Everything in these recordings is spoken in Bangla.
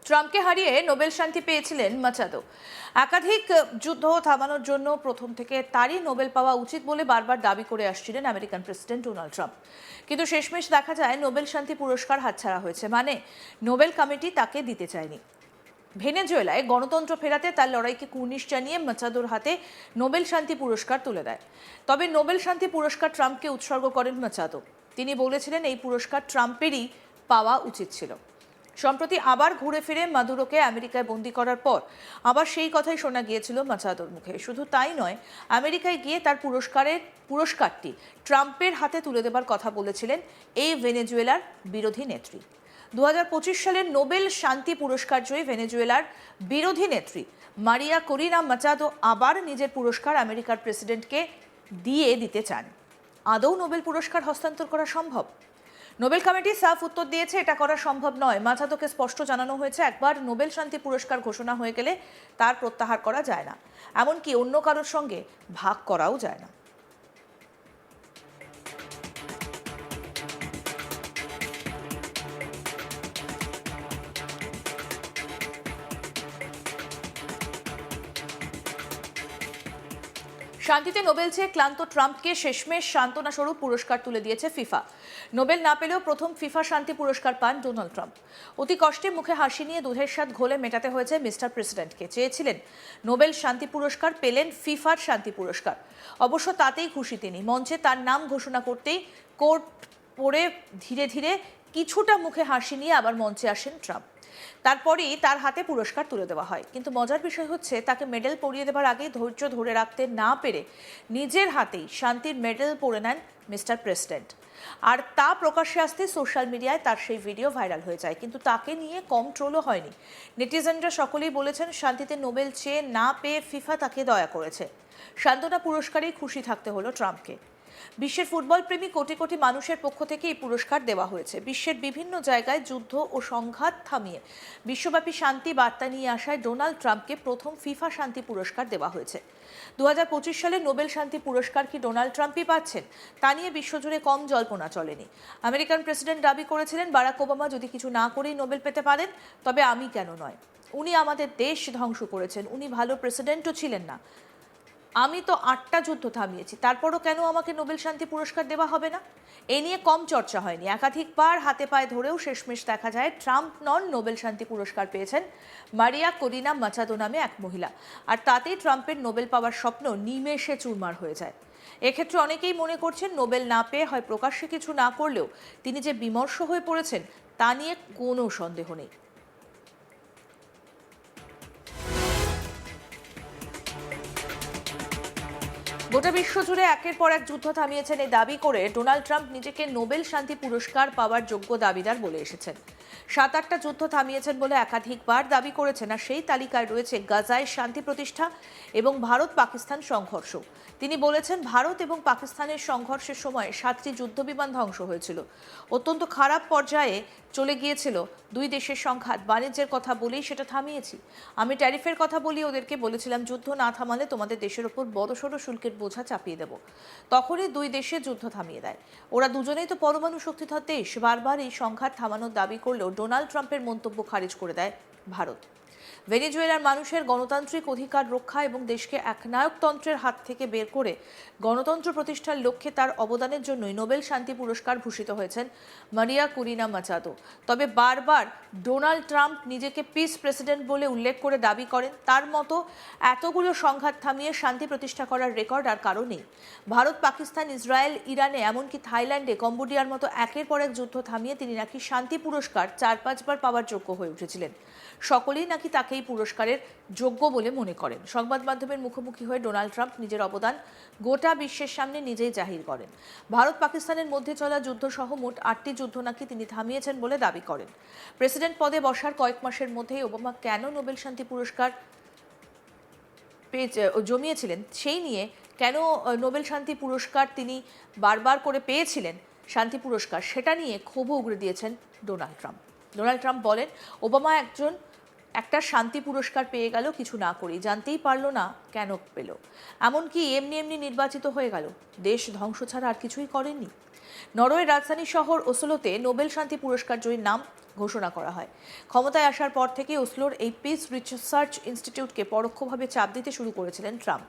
ট্রাম্পকে হারিয়ে নোবেল শান্তি পেয়েছিলেন মাচাদো। একাধিক যুদ্ধ থামানোর জন্য প্রথম থেকে তারই নোবেল পাওয়া উচিত বলে বারবার দাবি করে আসছিলেন আমেরিকান প্রেসিডেন্ট ডোনাল্ড ট্রাম্প। কিন্তু শেষমেশ দেখা যায় নোবেল শান্তি পুরস্কার হাতছাড়া হয়েছে, মানে নোবেল কমিটি তাকে দিতে চায়নি। ভেনেজুয়েলায় গণতন্ত্র ফেরাতে তার লড়াইকে কুর্নিশ জানিয়ে মাচাদোর হাতে নোবেল শান্তি পুরস্কার তুলে দেয়। তবে নোবেল শান্তি পুরস্কার ট্রাম্পকে উৎসর্গ করেন মাচাদো। তিনি বলেছিলেন এই পুরস্কার ট্রাম্পেরই পাওয়া উচিত ছিল। সম্প্রতি আবার ঘুরে ফিরে মাদুরোকে আমেরিকায় বন্দী করার পর আবার সেই কথাই শোনা গিয়েছিল মাচাদোর মুখে। শুধু তাই নয়, আমেরিকায় গিয়ে তার পুরস্কারটি ট্রাম্পের হাতে তুলে দেবার কথা বলেছিলেন এই ভেনেজুয়েলার বিরোধী নেত্রী। 2025 সালের নোবেল শান্তি পুরস্কার জয়ী ভেনেজুয়েলার বিরোধী নেত্রী মারিয়া করিনা মাচাদো আবার নিজের পুরস্কার আমেরিকার প্রেসিডেন্টকে দিয়ে দিতে চান। আদৌ নোবেল পুরস্কার হস্তান্তর করা সম্ভব? নোবেল কমিটি সাফ উত্তর দিয়েছে এটা করা সম্ভব নয়। মাচাদোকে স্পষ্ট জানানো হয়েছে, একবার নোবেল শান্তি পুরস্কার ঘোষণা হয়ে গেলে তার প্রত্যাহার করা যায় না, এমনকি অন্য কারোর সঙ্গে ভাগ করাও যায় না। শান্তিতে নোবেল চেয়ে ক্লান্ত ট্রাম্পকে শেষমেশ সান্ত্বনা স্বরূপ পুরস্কার তুলে দিয়েছে ফিফা। নোবেল না পেলেও প্রথম ফিফা শান্তি পুরস্কার পান ডোনাল্ড ট্রাম্প। অতি কষ্টে মুখে হাসি নিয়ে দুধের স্বাদ ঘোলে মেটাতে হয়েছে মিস্টার প্রেসিডেন্টকে। চেয়েছিলেন নোবেল শান্তি পুরস্কার, পেলেন ফিফার শান্তি পুরস্কার। অবশ্য তাতেই খুশি তিনি। মঞ্চে তার নাম ঘোষণা করতেই কোট পরে ধীরে ধীরে কিছুটা মুখে হাসি নিয়ে আবার মঞ্চে আসেন ট্রাম্প। তারপরেই তার হাতে পুরস্কার তুলে দেওয়া হয়। কিন্তু মজার বিষয় হচ্ছে, তাকে মেডেল পরিয়ে দেবার আগেই ধৈর্য ধরে রাখতে না পেরে নিজের হাতেই শান্তির মেডেল পরে নেন মিস্টার প্রেসিডেন্ট। আর তা প্রকাশ্যে আসতে সোশ্যাল মিডিয়ায় তার সেই ভিডিও ভাইরাল হয়ে যায়। কিন্তু তাকে নিয়ে কম ট্রোলও হয়নি। নেটিজেনরা সকলেই বলেছেন শান্তিতে নোবেল চেয়ে না পেয়ে ফিফা তাকে দয়া করেছে। সান্ত্বনা পুরস্কারেই খুশি থাকতে হলো ট্রাম্পকে। বিশ্বের ফুটবল প্রেমী কোটি কোটি মানুষের পক্ষ থেকে এই পুরস্কার দেওয়া হয়েছে। বিশ্বের বিভিন্ন জায়গায় যুদ্ধ ও সংঘাত থামিয়ে বিশ্বব্যাপী শান্তি বার্তা নিয়ে আসায় ডোনাল্ড ট্রাম্পকে প্রথম ফিফা শান্তি পুরস্কার দেওয়া হয়েছে। 2025 সালে নোবেল শান্তি পুরস্কার কি ডোনাল্ড ট্রাম্পই পাচ্ছেন, তা নিয়ে বিশ্বজুড়ে কম জল্পনা চলেনি। আমেরিকান প্রেসিডেন্ট দাবি করেছিলেন, বারাক ওবামা যদি কিছু না করেই নোবেল পেতে পারেন, তবে আমি কেন নয়। উনি আমাদের দেশ ধ্বংস করেছেন, উনি ভালো প্রেসিডেন্টও ছিলেন না। আমি তো 8টা যুদ্ধ থামিয়েছি, তারপরও কেন আমাকে নোবেল শান্তি পুরস্কার দেওয়া হবে না? এ নিয়ে কম চর্চা হয়নি। একাধিকবার হাতে পায়ে ধরেও শেষমেশ দেখা যায় ট্রাম্প নন, নোবেল শান্তি পুরস্কার পেয়েছেন মারিয়া করিনা মাচাদো নামে এক মহিলা। আর তাতেই ট্রাম্পের নোবেল পাওয়ার স্বপ্ন নিমেষে চুরমার হয়ে যায়। এক্ষেত্রে অনেকেই মনে করছেন, নোবেল না পেয়ে হয় প্রকাশ্যে কিছু না করলেও তিনি যে বিমর্ষ হয়ে পড়েছেন তা নিয়ে কোনো সন্দেহ নেই। গোটা বিশ্ব জুড়ে একের পর এক যুদ্ধ থামিয়েছেন এই দাবি করে ডোনাল্ড ট্রাম্প নিজেকে নোবেল শান্তি পুরস্কার পাওয়ার যোগ্য দাবিদার বলে এসেছেন। 7-8টা যুদ্ধ থামিয়েছেন বলে একাধিকবার দাবি করেছেন। আর সেই তালিকায় রয়েছে গাজায় শান্তি প্রতিষ্ঠা এবং ভারত পাকিস্তান সংঘর্ষ। তিনি বলেছেন, ভারত এবং পাকিস্তানের সংঘর্ষের সময় 7টি যুদ্ধবিমান ধ্বংস হয়েছিল। অত্যন্ত খারাপ পর্যায়ে চলে গিয়েছিল দুই দেশের সংঘাত। বাণিজ্যের কথা বলেই সেটা থামিয়েছি। আমি ট্যারিফের কথা বলি ওদেরকে, বলেছিলাম যুদ্ধ না থামালে তোমাদের দেশের ওপর বড়সড় শুল্কের বোঝা চাপিয়ে দেব। তখনই দুই দেশে যুদ্ধ থামিয়ে দেয়। ওরা দুজনেই তো পরমাণু শক্তিধর দেশ। বারবার এই সংঘাত থামানোর দাবি করলেও ডোনাল্ড ট্রাম্পের মন্তব্য খারিজ করে দেয় ভারত। ভেনেজুয়েলার মানুষের গণতান্ত্রিক অধিকার রক্ষা এবং দেশকে একনায়কতন্ত্রের হাত থেকে বের করে গণতন্ত্র প্রতিষ্ঠার লক্ষ্যে তার অবদানের জন্যই নোবেল শান্তি পুরস্কার ভূষিত হয়েছেন মারিয়া করিনা মাচাদো। তবে বারবার ডোনাল্ড ট্রাম্প নিজেকে পিস প্রেসিডেন্ট বলে উল্লেখ করে দাবি করেন, তার মতো এতগুলো সংঘাত থামিয়ে শান্তি প্রতিষ্ঠা করার রেকর্ড আর কারো নেই। ভারত, পাকিস্তান, ইসরায়েল, ইরানে, এমনকি থাইল্যান্ডে, কম্বোডিয়ার মতো একের পর এক যুদ্ধ থামিয়ে তিনি নাকি শান্তি পুরস্কার 4-5 বার পাওয়ার যোগ্য হয়ে উঠেছিলেন। সকলেই নাকি তাকে এই পুরস্কারের যোগ্য বলে মনে করেন। সংবাদ মাধ্যমের মুখোমুখি হয়ে ডোনাল্ড ট্রাম্প নিজের অবদান গোটা বিশ্বের সামনে নিজেই জাহির করেন। ভারত পাকিস্তানের মধ্যে চলা যুদ্ধ সহ মোট 8টি যুদ্ধ নাকি তিনি থামিয়েছেন বলে দাবি করেন। প্রেসিডেন্ট পদে বসার কয়েক মাসের মধ্যেই ওবামা কেন নোবেল শান্তি পুরস্কার জমিয়েছিলেন, সেই নিয়ে কেন নোবেল শান্তি পুরস্কার তিনি বারবার করে পেয়েছিলেন শান্তি পুরস্কার, সেটা নিয়ে ক্ষোভও উগরে দিয়েছেন ডোনাল্ড ট্রাম্প। ডোনাল্ড ট্রাম্প বলেন, ওবামা একটা শান্তি পুরস্কার পেয়ে গেল কিছু না করেই, জানতেই পারলো না কেন পেল। এমনকি এমনি এমনি নির্বাচিত হয়ে গেল, দেশ ধ্বংস ছাড়া আর কিছুই করেননি। নরওয়ের রাজধানী শহর ওসলোতে নোবেল শান্তি পুরস্কার জয়ীর নাম ঘোষণা করা হয়। ক্ষমতায় আসার পর থেকে ওসলোর এই পিস রিসার্চ ইনস্টিটিউটকে পরোক্ষভাবে চাপ দিতে শুরু করেছিলেন ট্রাম্প।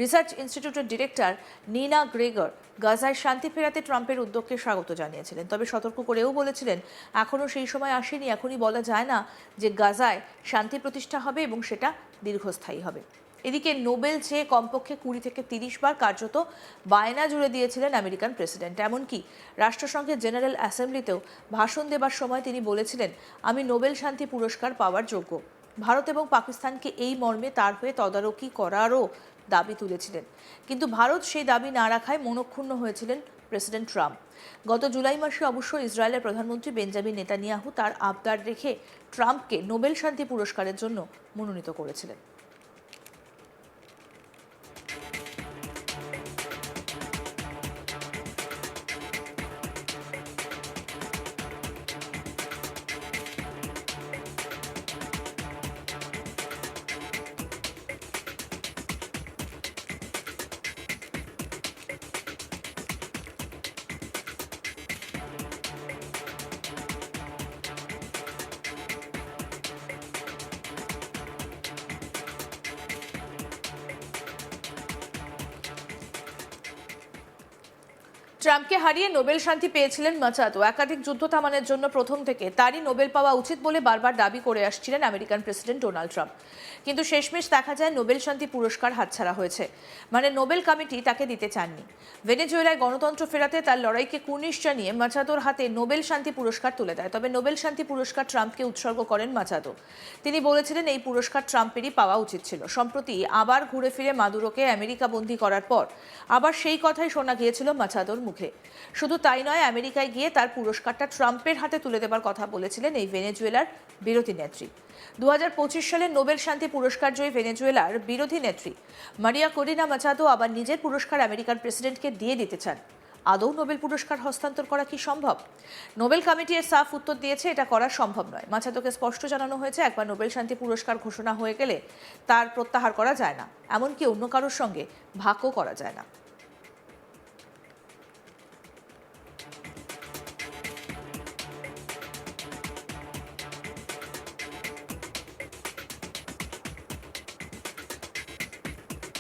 রিসার্চ ইনস্টিটিউটের ডিরেক্টর নিনা গ্রেগর গাজায় শান্তি ফেরাতে ট্রাম্পের উদ্যোগকে স্বাগত জানিয়েছিলেন, তবে সতর্ক করেও বলেছিলেন এখনও সেই সময় আসেনি, এখনই বলা যায় না যে গাজায় শান্তি প্রতিষ্ঠা হবে এবং সেটা দীর্ঘস্থায়ী হবে। এদিকে নোবেল চেয়ে কমপক্ষে 20 থেকে 30 বার কার্যত বায়না জুড়ে দিয়েছিলেন আমেরিকান প্রেসিডেন্ট। এমনকি রাষ্ট্রসংঘের জেনারেল অ্যাসেম্বলিতেও ভাষণ দেবার সময় তিনি বলেছিলেন, আমি নোবেল শান্তি পুরস্কার পাওয়ার যোগ্য। ভারত এবং পাকিস্তানকে এই মর্মে তার হয়ে তদারকি করারও দাবি তুলেছিলেন, কিন্তু ভারত সেই দাবি না রাখায় মনক্ষুণ্ণ হয়েছিলেন প্রেসিডেন্ট ট্রাম্প। গত জুলাই মাসে অবশ্য ইসরায়েলের প্রধানমন্ত্রী বেঞ্জামিন নেতানিয়াহু তার আবদার রেখে ট্রাম্পকে নোবেল শান্তি পুরস্কারের জন্য মনোনীত করেছিলেন। ট্রাম্পকে হারিয়ে নোবেল শান্তি পেয়েছিলেন মাচাদো। একাধিক যুদ্ধ থামানোর জন্য প্রথম থেকে তারই নোবেল পাওয়া উচিত বলে বারবার দাবি করে আসছিলেন আমেরিকান প্রেসিডেন্ট ডোনাল্ড ট্রাম্প। কিন্তু শেষমেশ দেখা যায় নোবেল শান্তি পুরস্কার হাতছাড়া হয়েছে, মানে নোবেল কমিটি তাকে দিতে চাননি। ভেনেজুয়েলায় গণতন্ত্র ফেরাতে তার লড়াইকে কুর্নিশ জানিয়ে মাচাদোর হাতে নোবেল শান্তি পুরস্কার তুলে দেয়। তবে নোবেল শান্তি পুরস্কার ট্রাম্পকে উৎসর্গ করেন মাচাদো। তিনি বলেছিলেন এই পুরস্কার ট্রাম্পেরই পাওয়া উচিত ছিল। সম্প্রতি আবার ঘুরে ফিরে মাদুরোকে আমেরিকা বন্দী করার পর আবার সেই কথাই শোনা গিয়েছিল মাচাদোর মুখে। শুধু তাই নয়, আমেরিকায় গিয়ে তার পুরস্কারটা ট্রাম্পের হাতে তুলে দেবার কথা বলেছিলেন এই ভেনেজুয়েলার বিরোধী নেত্রী। 2025 সালে নোবেল শান্তি পুরস্কার জয়ী ভেনেজুয়েলার বিরোধী নেত্রী মারিয়া করিনা মাচাদো আবার নিজের পুরস্কার আমেরিকান প্রেসিডেন্টকে দিয়ে দিতে চান। আদৌ নোবেল পুরস্কার হস্তান্তর করা কি সম্ভব? নোবেল কমিটি এর সাফ উত্তর দিয়েছে, এটা করা সম্ভব নয়। মাচাদোকে স্পষ্ট জানানো হয়েছে, একবার নোবেল শান্তি পুরস্কার ঘোষণা হয়ে গেলে তার প্রত্যাহার করা যায় না, এমনকি অন্য কারোর সঙ্গে ভাগও করা যায় না।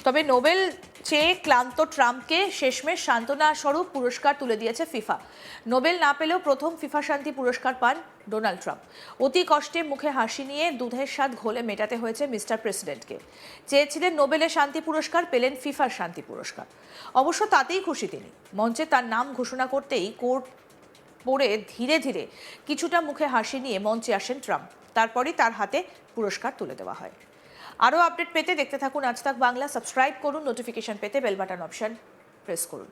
তবে নোবেল চেয়ে ক্লান্ত ট্রাম্পকে শেষমেশ সান্ত্বনা স্বরূপ পুরস্কার তুলে দিয়েছে ফিফা। নোবেল না পেলেও প্রথম ফিফা শান্তি পুরস্কার পান ডোনাল্ড ট্রাম্প। অতি কষ্টে মুখে হাসি নিয়ে দুধের স্বাদ ঘোলে মেটাতে হয়েছে মিস্টার প্রেসিডেন্টকে। চেয়েছিলেন নোবেলের শান্তি পুরস্কার, পেলেন ফিফার শান্তি পুরস্কার। অবশ্য তাতেই খুশি তিনি। মঞ্চে তার নাম ঘোষণা করতেই কোর্ট পড়ে ধীরে ধীরে কিছুটা মুখে হাসি নিয়ে মঞ্চে আসেন ট্রাম্প। তারপরই তার হাতে পুরস্কার তুলে দেওয়া হয়। আরও আপডেট পেতে দেখতে থাকুন আজ তাক বাংলা। সাবস্ক্রাইব করুন, নোটিফিকেশন পেতে বেল বাটন অপশন প্রেস করুন।